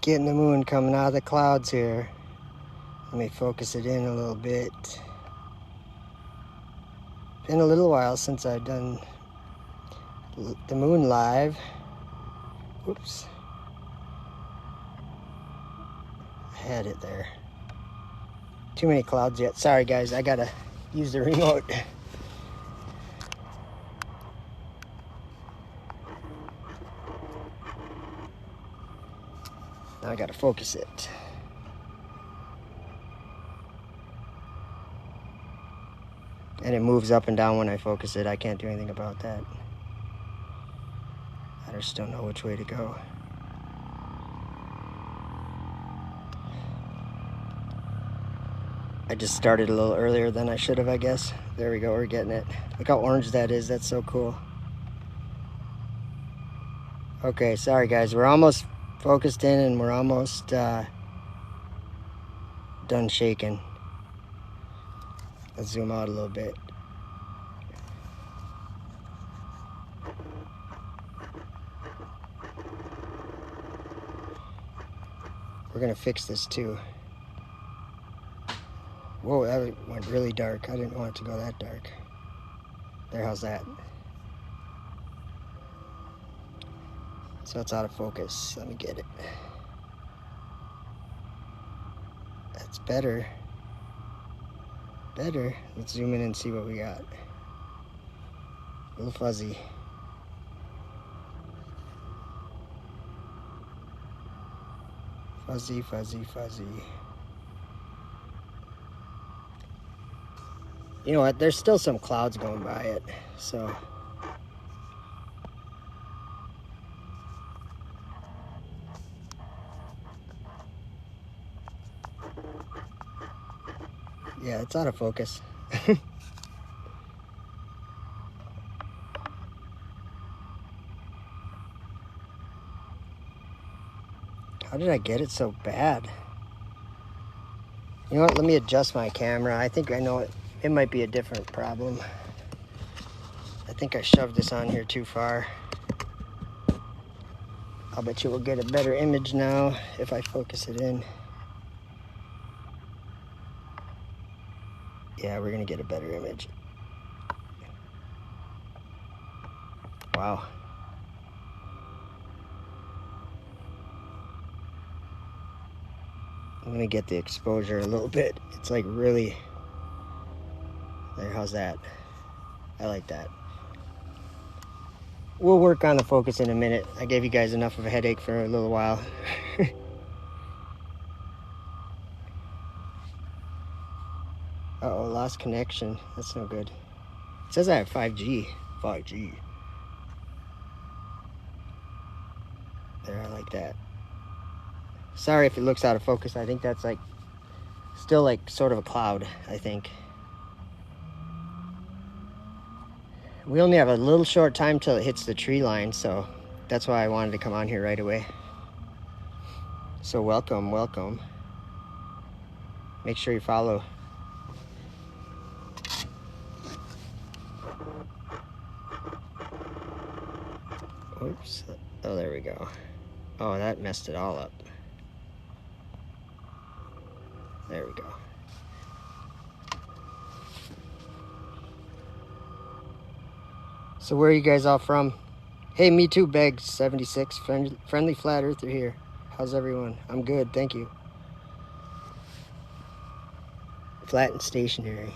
Getting the moon coming out of the clouds here. Let me focus it in a little bit. Been a little while since I've done the moon live. Oops. I had it there. Too many clouds yet. Sorry guys, I gotta use the remote. Now I gotta focus it. And it moves up and down when I focus it. I can't do anything about that. I just don't know which way to go. I just started a little earlier than I should have, I guess. There we go, we're getting it. Look how orange that is, that's so cool. Okay, sorry guys, we're almost focused in and we're almost done shaking. Let's zoom out a little bit. We're gonna fix this too. Whoa, that went really dark. I didn't want it to go that dark. There, how's that? So it's out of focus. Let me get it. That's better. Better. Let's zoom in and see what we got. A little fuzzy. Fuzzy, fuzzy, fuzzy. You know what? There's still some clouds going by it, so. Yeah, it's out of focus. How did I get it so bad? You know what? Let me adjust my camera. I think I know it. It might be a different problem. I think I shoved this on here too far. I'll bet you we'll get a better image now if I focus it in. Yeah, we're gonna get a better image. Wow. Let me get the exposure a little bit. It's like really, there, how's that? I like that. We'll work on the focus in a minute. I gave you guys enough of a headache for a little while. Uh-oh, lost connection. That's no good. It says I have 5G. 5G. There, I like that. Sorry if it looks out of focus. I think that's like, still like sort of a cloud, I think. We only have a little short time till it hits the tree line, so that's why I wanted to come on here right away. So welcome, welcome. Make sure you follow. Oops. Oh, there we go. Oh, that messed it all up. There we go. So where are you guys all from? Hey, me too, Beg76, friendly flat earther here. How's everyone? I'm good, thank you. Flat and stationary.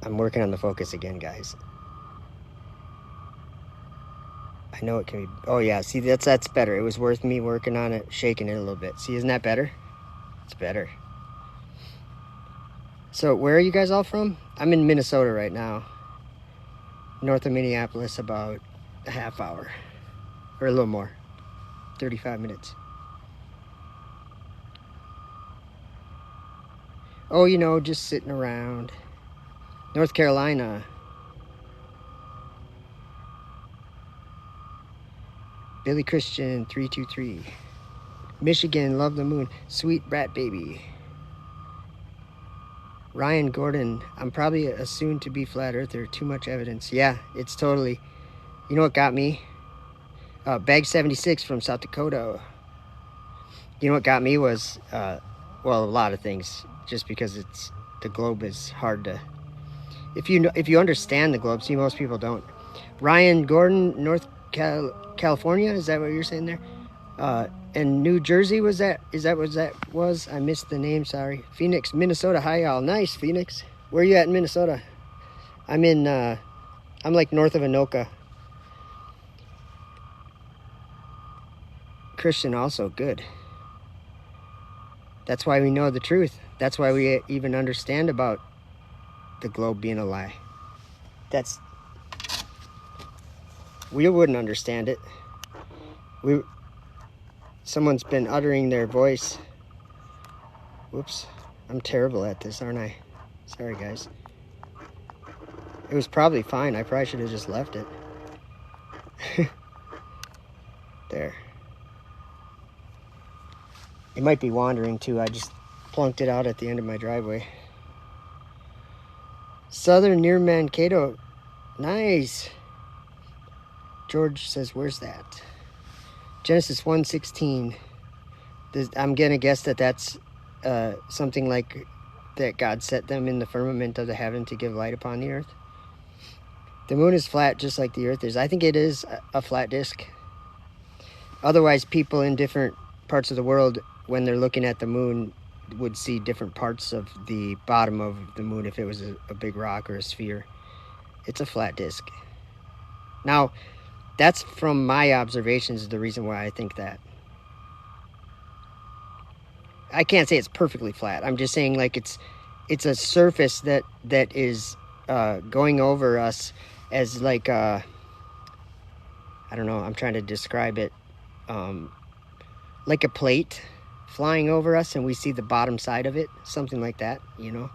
I'm working on the focus again, guys. I know it can be, oh yeah, see, that's better. It was worth me working on it, shaking it a little bit. See, isn't that better? It's better. So where are you guys all from? I'm in Minnesota right now. North of Minneapolis, about a half hour. Or a little more. 35 minutes. Oh, you know, just sitting around. North Carolina. Billy Christian 323. Michigan, love the moon. Sweet brat baby. Ryan Gordon, I'm probably a soon-to-be flat earther. Too much evidence. Yeah, it's totally. You know what got me? Bag 76 from South Dakota. You know what got me was, well, a lot of things. Just because the globe is hard to. If you understand the globe, see, most people don't. Ryan Gordon, North California, is that what you're saying there? And New Jersey, was that? Is that what that was? I missed the name, sorry. Phoenix, Minnesota. Hi, y'all. Nice, Phoenix. Where are you at in Minnesota? I'm like north of Anoka. Christian also, good. That's why we know the truth. That's why we even understand about the globe being a lie. We wouldn't understand it. Someone's been uttering their voice. Whoops. I'm terrible at this, aren't I? Sorry, guys. It was probably fine. I probably should have just left it. There. It might be wandering too. I just plunked it out at the end of my driveway. Southern near Mankato. Nice. George says, where's that? Genesis 1:16. I'm going to guess that that's something like that God set them in the firmament of the heaven to give light upon the earth. The moon is flat just like the earth is. I think it is a flat disk. Otherwise, people in different parts of the world, when they're looking at the moon, would see different parts of the bottom of the moon if it was a big rock or a sphere. It's a flat disk. Now, that's from my observations, the reason why I think that. I can't say it's perfectly flat. I'm just saying, like, it's a surface that is going over us as like I don't know, I'm trying to describe it, like a plate flying over us and we see the bottom side of it, something like that, you know.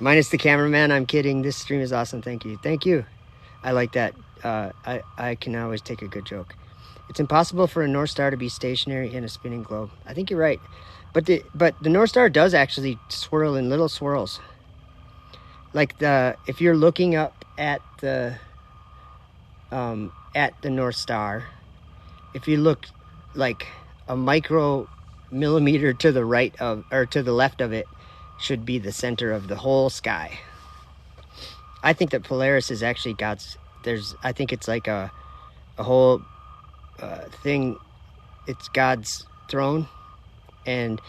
Minus the cameraman, I'm kidding. This stream is awesome. Thank you. I like that. I can always take a good joke. It's impossible for a North Star to be stationary in a spinning globe. I think you're right, but the North Star does actually swirl in little swirls. Like if you're looking up at the North Star, if you look like a micromillimeter to the right of, or to the left of it, should be the center of the whole sky. I think that Polaris is actually God's. I think it's like a whole thing. It's God's throne, and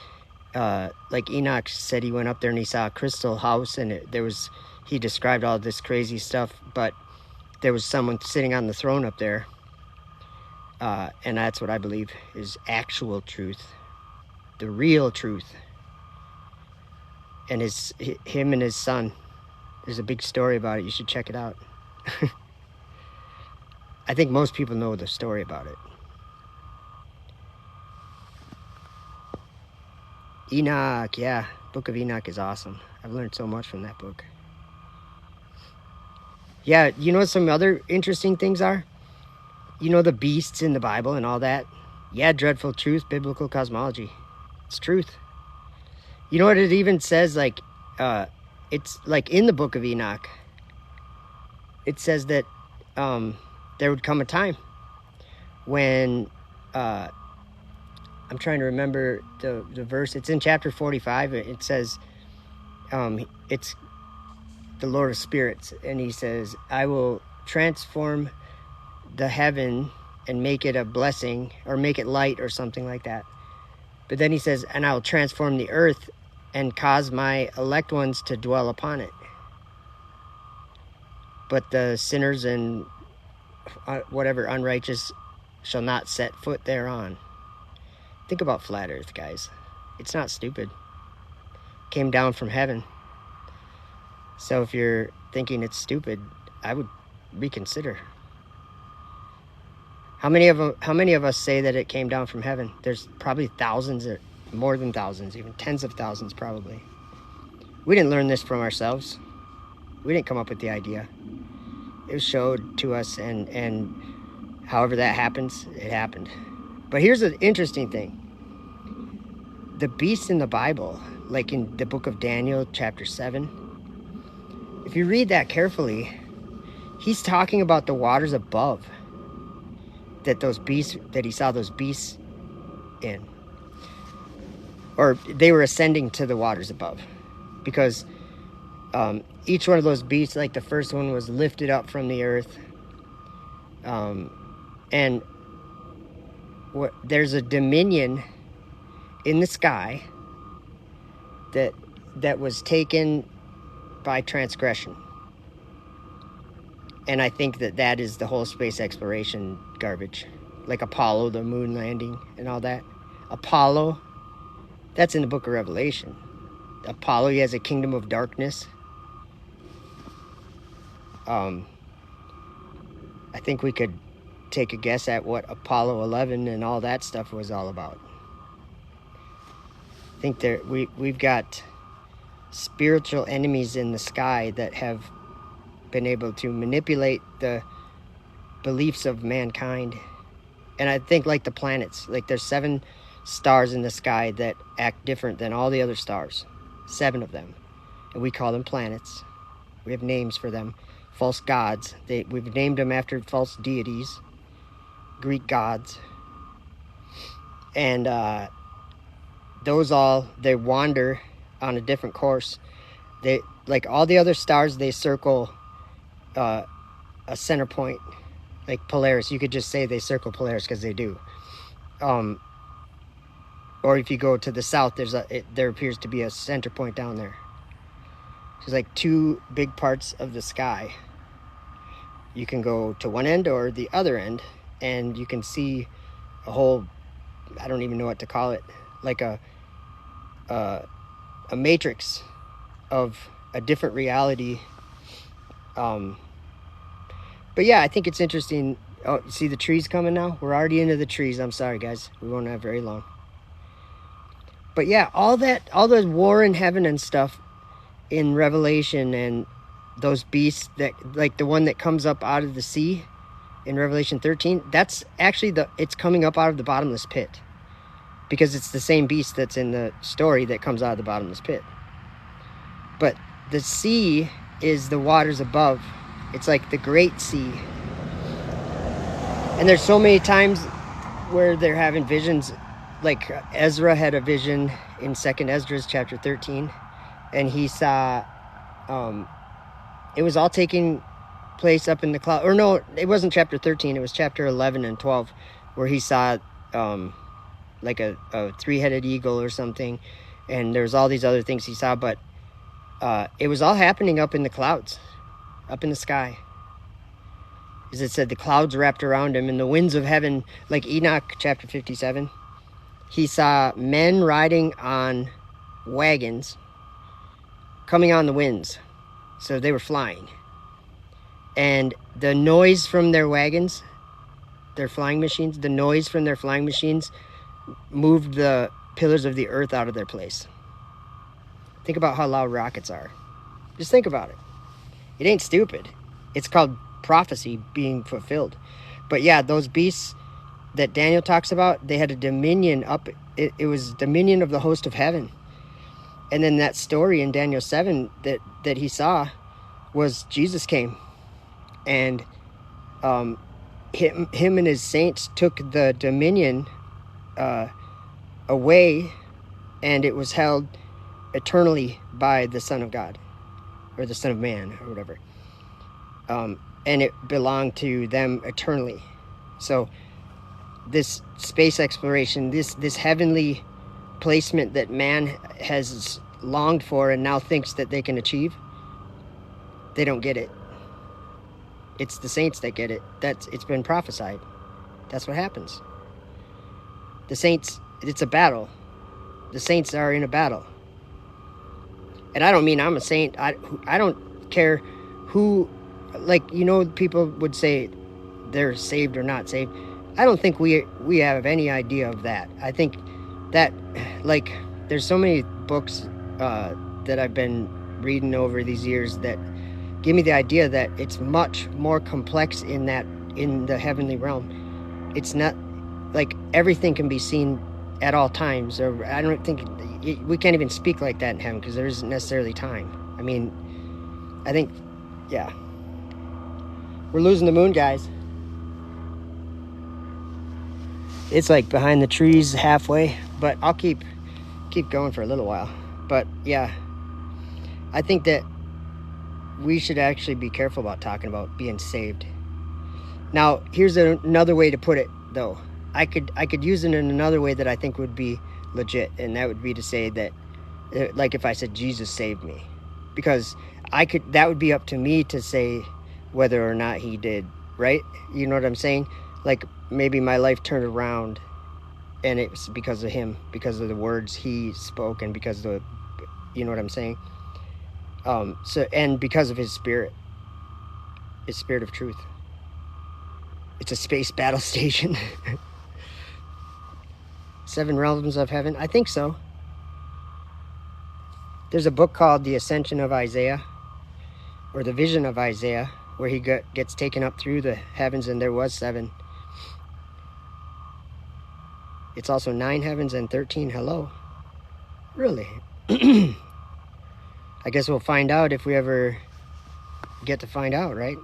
like Enoch said, he went up there and he saw a crystal house, and he described all this crazy stuff, but there was someone sitting on the throne up there, and that's what I believe is actual truth, the real truth. And him and his son, there's a big story about it. You should check it out. I think most people know the story about it. Enoch, yeah. Book of Enoch is awesome. I've learned so much from that book. Yeah, you know what some other interesting things are? You know the beasts in the Bible and all that? Yeah, dreadful truth, biblical cosmology. It's truth. You know what it even says, like, it's like in the book of Enoch, it says that there would come a time when, I'm trying to remember the verse, it's in chapter 45, it says, it's the Lord of Spirits, and he says, I will transform the heaven and make it a blessing, or make it light, or something like that. But then he says, and I will transform the earth and cause my elect ones to dwell upon it. But the sinners and whatever unrighteous shall not set foot thereon. Think about flat earth, guys. It's not stupid. It came down from heaven. So if you're thinking it's stupid, I would reconsider. How many of us say that it came down from heaven? There's probably thousands, or more than thousands, even tens of thousands probably. We didn't learn this from ourselves. We didn't come up with the idea. It was showed to us, and however that happens, it happened. But here's the interesting thing. The beasts in the Bible, like in the book of Daniel, chapter 7, if you read that carefully, he's talking about the waters above. that he saw those beasts in, or they were ascending to the waters above, because each one of those beasts, like the first one was lifted up from the earth, and there's a dominion in the sky that was taken by transgression. And I think that is the whole space exploration garbage. Like Apollo, the moon landing and all that. Apollo, that's in the book of Revelation. Apollo, he has a kingdom of darkness. I think we could take a guess at what Apollo 11 and all that stuff was all about. I think we've got spiritual enemies in the sky that have been able to manipulate the beliefs of mankind. And I think like the planets, like there's 7 stars in the sky that act different than all the other stars. 7 of them. And we call them planets. We have names for them. False gods. We've named them after false deities. Greek gods. And they wander on a different course. They, like all the other stars, they circle a center point, like Polaris. You could just say they circle Polaris because they do. Or if you go to the south, there appears to be a center point down there. There's like 2 big parts of the sky. You can go to one end or the other end, and you can see a whole, I don't even know what to call it, like a matrix of a different reality. But yeah, I think it's interesting. Oh, you see the trees coming now? We're already into the trees. I'm sorry, guys. We won't have very long. But yeah, all the war in heaven and stuff in Revelation, and those beasts that, like the one that comes up out of the sea in Revelation 13, that's actually it's coming up out of the bottomless pit, because it's the same beast that's in the story that comes out of the bottomless pit. But the sea is the waters above. It's like the great sea. And there's so many times where they're having visions. Like Ezra had a vision in 2nd Ezra chapter 13, and he saw it was all taking place up in the cloud. Or no, it wasn't chapter 13, it was chapter 11 and 12, where he saw like a 3-headed eagle or something, and there's all these other things he saw, but it was all happening up in the clouds, up in the sky. As it said, the clouds wrapped around him, and the winds of heaven, like Enoch chapter 57, he saw men riding on wagons coming on the winds. So they were flying. And the noise from their wagons, their flying machines, the noise from their flying machines moved the pillars of the earth out of their place. Think about how loud rockets are. Just think about it. It ain't stupid. It's called prophecy being fulfilled. But yeah, those beasts that Daniel talks about, they had a dominion up. It was dominion of the host of heaven. And then that story in Daniel 7 that he saw was Jesus came. And him and his saints took the dominion away, and it was held eternally by the Son of God, or the Son of Man, or whatever. And it belonged to them eternally. So this space exploration, this heavenly placement that man has longed for and now thinks that they can achieve, they don't get it. It's the saints that get it. It's been prophesied. That's what happens. The saints, it's a battle. The saints are in a battle. And I don't mean I'm a saint. I don't care who, like, you know, people would say they're saved or not saved. I don't think we have any idea of that. I think that, like, there's so many books that I've been reading over these years that give me the idea that it's much more complex in the heavenly realm. It's not like everything can be seen at all times, or I don't think we can't even speak like that in heaven because there isn't necessarily time. I mean, I think, yeah, we're losing the moon, guys. It's like behind the trees halfway, but I'll keep going for a little while. But yeah, I think that we should actually be careful about talking about being saved. Now, here's another way to put it, though. I could use it in another way that I think would be legit, and that would be to say that, like if I said Jesus saved me, because that would be up to me to say whether or not he did, right? You know what I'm saying? Like maybe my life turned around and it's because of him, because of the words he spoke, and because of you know what I'm saying? So, and because of his spirit of truth. It's a space battle station. 7 realms of heaven. I think so. There's a book called The Ascension of Isaiah, or The Vision of Isaiah, where he gets taken up through the heavens, and there was 7. It's also 9 heavens and 13 hello. Really? I guess we'll find out if we ever get to find out, right?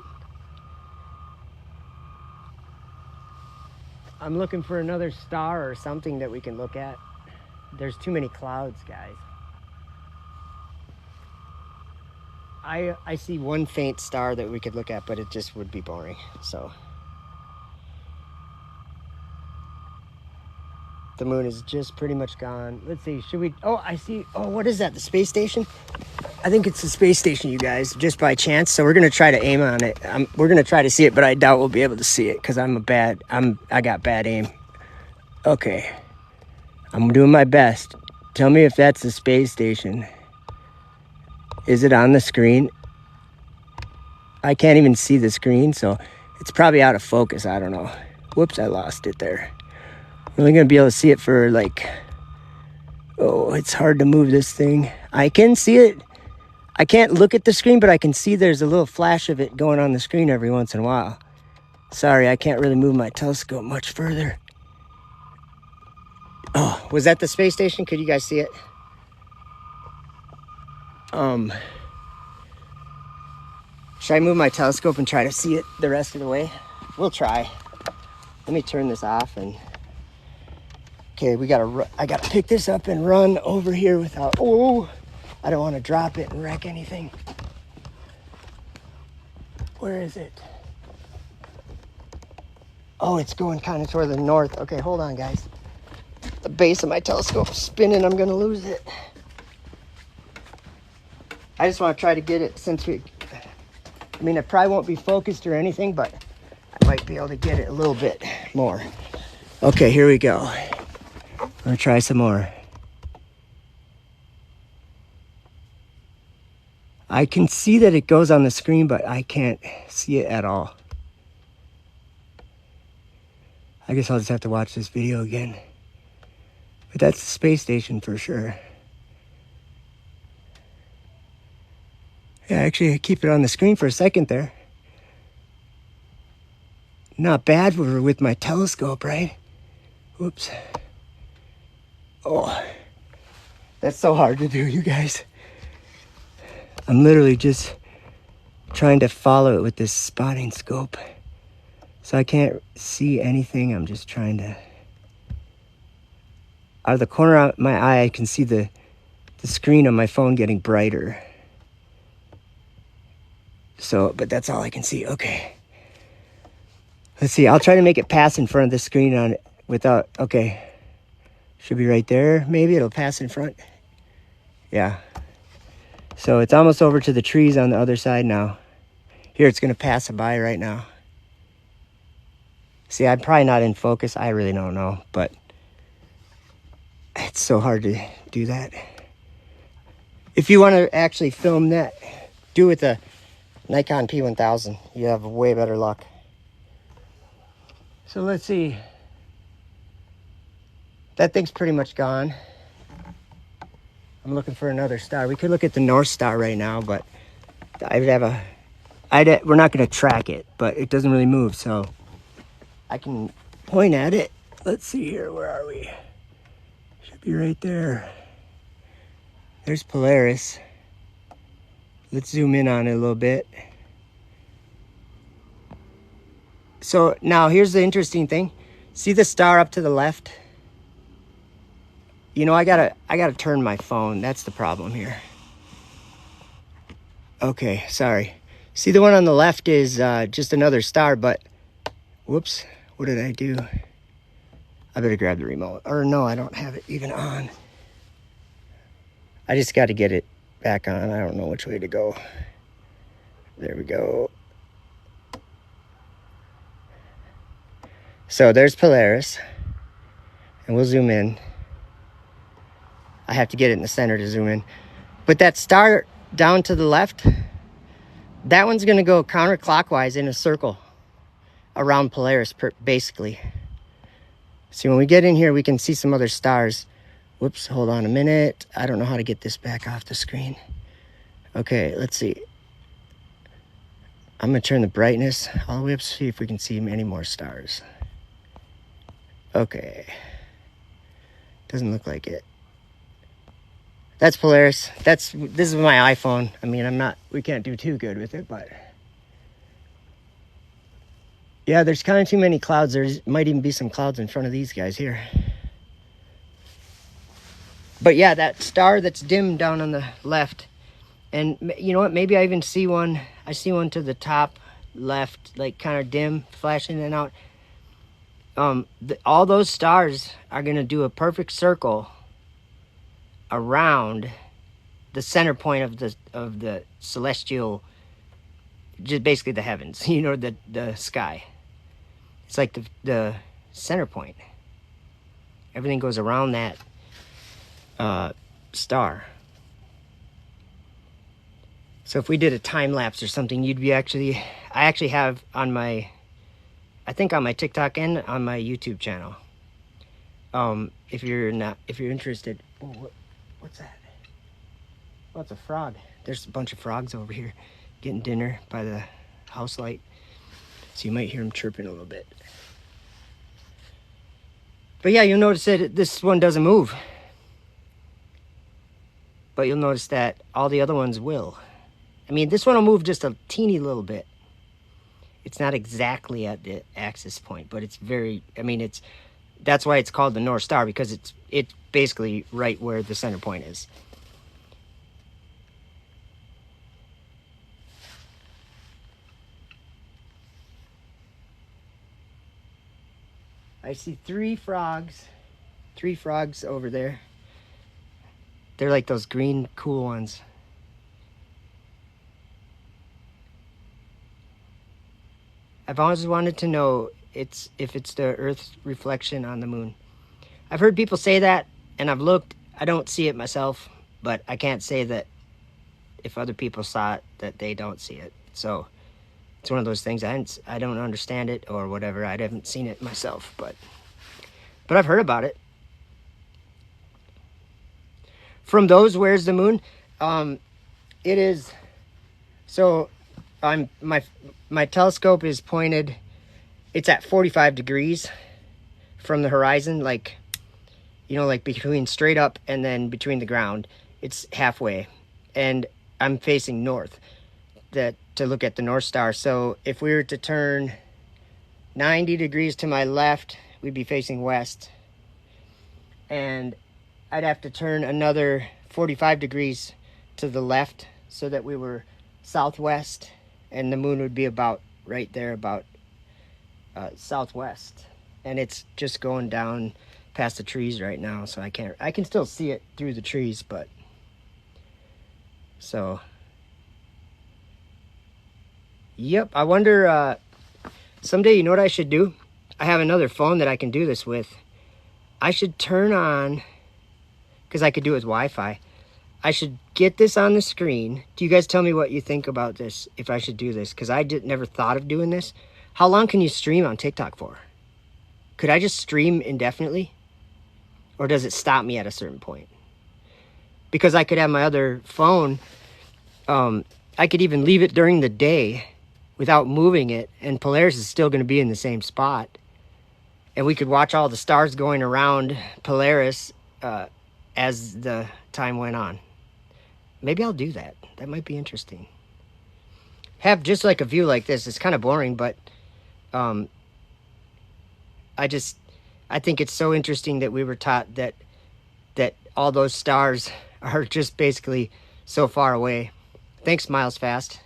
I'm looking for another star or something that we can look at. There's too many clouds, guys. I see one faint star that we could look at, but it just would be boring, so. The moon is just pretty much gone. Let's see, should we, oh, I see, oh, what is that, the space station? I think it's the space station, you guys, just by chance. So we're gonna try to aim on it. We're gonna try to see it, but I doubt we'll be able to see it because I got bad aim. Okay, I'm doing my best. Tell me if that's the space station. Is it on the screen? I can't even see the screen, so it's probably out of focus. I don't know. Whoops, I lost it there. I'm only gonna be able to see it for like, oh, it's hard to move this thing. I can see it. I can't look at the screen, but I can see there's a little flash of it going on the screen every once in a while. Sorry, I can't really move my telescope much further. Oh, was that the space station? Could you guys see it? Should I move my telescope and try to see it the rest of the way? We'll try. Let me turn this off and... Okay, I gotta pick this up and run over here without... Oh, I don't want to drop it and wreck anything. Where is it? Oh, it's going kind of toward the north. Okay, hold on, guys. The base of my telescope's spinning. I'm gonna lose it. I just want to try to get it since I mean, it probably won't be focused or anything, but I might be able to get it a little bit more. Okay, here we go. I'm gonna try some more. I can see that it goes on the screen, but I can't see it at all. I guess I'll just have to watch this video again. But that's the space station for sure. Yeah, actually, I keep it on the screen for a second there. Not bad with my telescope, right? Whoops. Oh, that's so hard to do, you guys. I'm literally just trying to follow it with this spotting scope. So I can't see anything. I'm just trying to... Out of the corner of my eye, I can see the screen on my phone getting brighter. So, but that's all I can see. Okay. Let's see. I'll try to make it pass in front of the screen on it without... Okay. Should be right there. Maybe it'll pass in front. Yeah. So it's almost over to the trees on the other side now. Here, it's going to pass by right now. See, I'm probably not in focus. I really don't know, but it's so hard to do that. If you want to actually film that, do it with a Nikon P1000. You have way better luck. So let's see. That thing's pretty much gone. I'm looking for another star. We could look at the North Star right now, but we're not going to track it, but it doesn't really move, so I can point at it. Let's see here. Where are we? Should be right there. There's Polaris. Let's zoom in on it a little bit. So now here's the interesting thing. See the star up to the left? You know, I gotta turn my phone. That's the problem here. Okay, sorry. See, the one on the left is just another star, but whoops, what did I do? I better grab the remote. Or no, I don't have it even on. I just got to get it back on. I don't know which way to go. There we go. So there's Polaris, and we'll zoom in. I have to get it in the center to zoom in. But that star down to the left, that one's going to go counterclockwise in a circle around Polaris, basically. See, when we get in here, we can see some other stars. Whoops, hold on a minute. I don't know how to get this back off the screen. Okay, let's see. I'm going to turn the brightness all the way up to see if we can see any more stars. Okay. Doesn't look like it. That's Polaris. This is my iPhone. I mean, we can't do too good with it, but yeah, there's kind of too many clouds. There might even be some clouds in front of these guys here. But yeah, that star that's dim down on the left, and you know what? Maybe I even see one. I see one to the top left, like kind of dim, flashing in and out. All those stars are gonna do a perfect circle around the center point of the celestial, just basically the heavens, you know, the sky. It's like the center point. Everything goes around that star. So if we did a time lapse or something, I actually have on my, I think on my TikTok and on my YouTube channel. If you're interested. Oh, what's that? Oh, it's a frog. There's a bunch of frogs over here getting dinner by the house light. So you might hear them chirping a little bit. But yeah, you'll notice that this one doesn't move. But you'll notice that all the other ones will. I mean, this one will move just a teeny little bit. It's not exactly at the axis point, but it's very, I mean, that's why it's called the North Star, because it's basically right where the center point is. I see three frogs over there. They're like those green, cool ones. I've always wanted to know if it's the Earth's reflection on the moon. I've heard people say that, and I've looked. I don't see it myself, but I can't say that if other people saw it, that they don't see it. So it's one of those things. I don't understand it or whatever. I haven't seen it myself, but I've heard about it. From those, where's the moon? It is. So my telescope is pointed. It's at 45 degrees from the horizon, like, you know, like between straight up and then between the ground. It's halfway, and I'm facing north to look at the North Star. So if we were to turn 90 degrees to my left, we'd be facing west, and I'd have to turn another 45 degrees to the left so that we were southwest, and the moon would be about right there, about southwest. And it's just going down past the trees right now, so I can still see it through the trees, but so yep. I wonder someday, you know what I should do? I have another phone that I can do this with. I should turn on, because I could do it with Wi-Fi. I should get this on the screen. Do you guys tell me what you think about this, if I should do this? Because I never thought of doing this. How long can you stream on TikTok for? Could I just stream indefinitely? Or does it stop me at a certain point? Because I could have my other phone. I could even leave it during the day without moving it, and Polaris is still going to be in the same spot. And we could watch all the stars going around Polaris as the time went on. Maybe I'll do that. That might be interesting. Have just like a view like this. It's kind of boring, but I think it's so interesting that we were taught that all those stars are just basically so far away. Thanks, Miles Fast.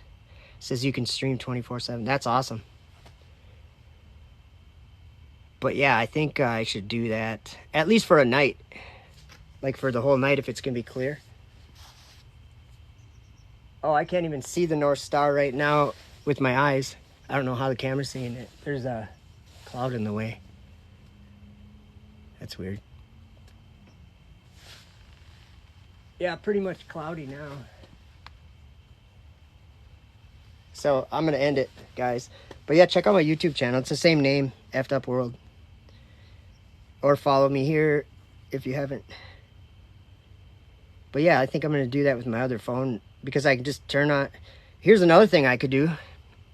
Says you can stream 24/7. That's awesome. But yeah, I think I should do that, at least for a night. Like for the whole night if it's going to be clear. Oh, I can't even see the North Star right now with my eyes. I don't know how the camera's seeing it. There's a cloud in the way. That's weird. Yeah, pretty much cloudy now. So I'm going to end it, guys. But yeah, check out my YouTube channel. It's the same name, Effed Up World. Or follow me here if you haven't. But yeah, I think I'm going to do that with my other phone because I can just turn on. Here's another thing I could do.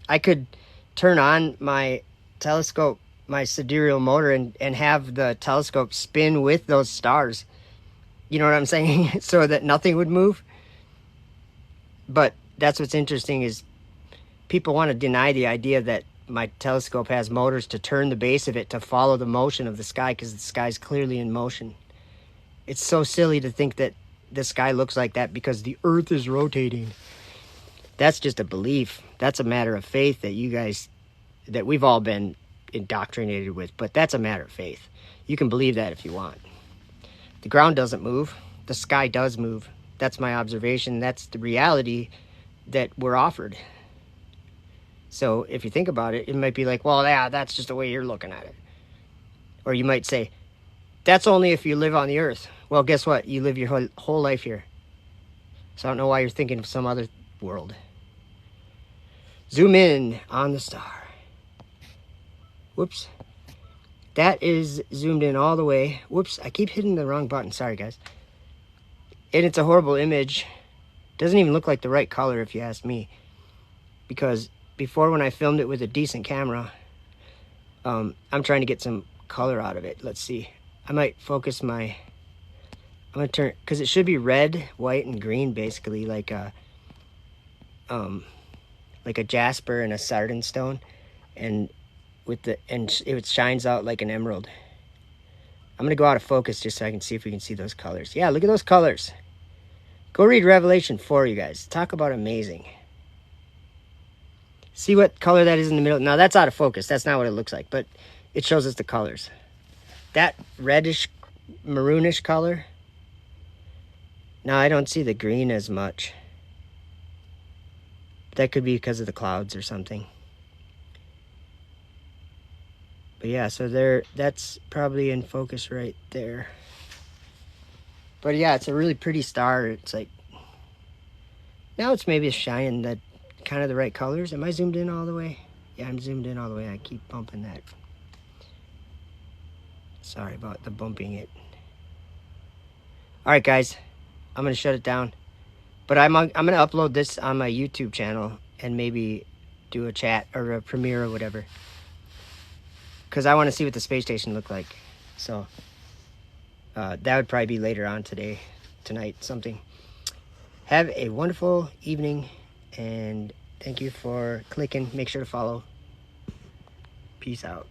I could turn on my telescope, my sidereal motor, and have the telescope spin with those stars. You know what I'm saying? So that nothing would move. But that's what's interesting is people want to deny the idea that my telescope has motors to turn the base of it to follow the motion of the sky because the sky's clearly in motion. It's so silly to think that the sky looks like that because the earth is rotating. That's just a belief. That's a matter of faith that you guys, that we've all been indoctrinated with, but that's a matter of faith. You can believe that if you want. The ground doesn't move. The sky does move. That's my observation. That's the reality that we're offered. So if you think about it, it might be like, well, yeah, that's just the way you're looking at it. Or you might say, that's only if you live on the earth. Well, guess what? You live your whole life here. So I don't know why you're thinking of some other world. Zoom in on the star. Whoops. That is zoomed in all the way. Whoops, I keep hitting the wrong button. Sorry, guys. And it's a horrible image. Doesn't even look like the right color if you ask me. Because before, when I filmed it with a decent camera, I'm trying to get some color out of it. Let's see. I might focus my... I'm going to turn... Because it should be red, white, and green, basically. Like a jasper and a sardine stone. And it shines out like an emerald. I'm going to go out of focus just so I can see if we can see those colors. Yeah, look at those colors. Go read Revelation 4, you guys. Talk about amazing. See what color that is in the middle? Now, that's out of focus. That's not what it looks like, but it shows us the colors. That reddish, maroonish color. Now, I don't see the green as much. That could be because of the clouds or something. But yeah, so that's probably in focus right there. But yeah, it's a really pretty star. It's like, now it's maybe shining that kind of the right colors. Am I zoomed in all the way? Yeah, I'm zoomed in all the way. I keep bumping that. Sorry about the bumping it. All right, guys, I'm gonna shut it down. But I'm gonna upload this on my YouTube channel and maybe do a chat or a premiere or whatever. Because I want to see what the space station looked like. So that would probably be later on tonight, something. Have a wonderful evening, and thank you for clicking. Make sure to follow. Peace out.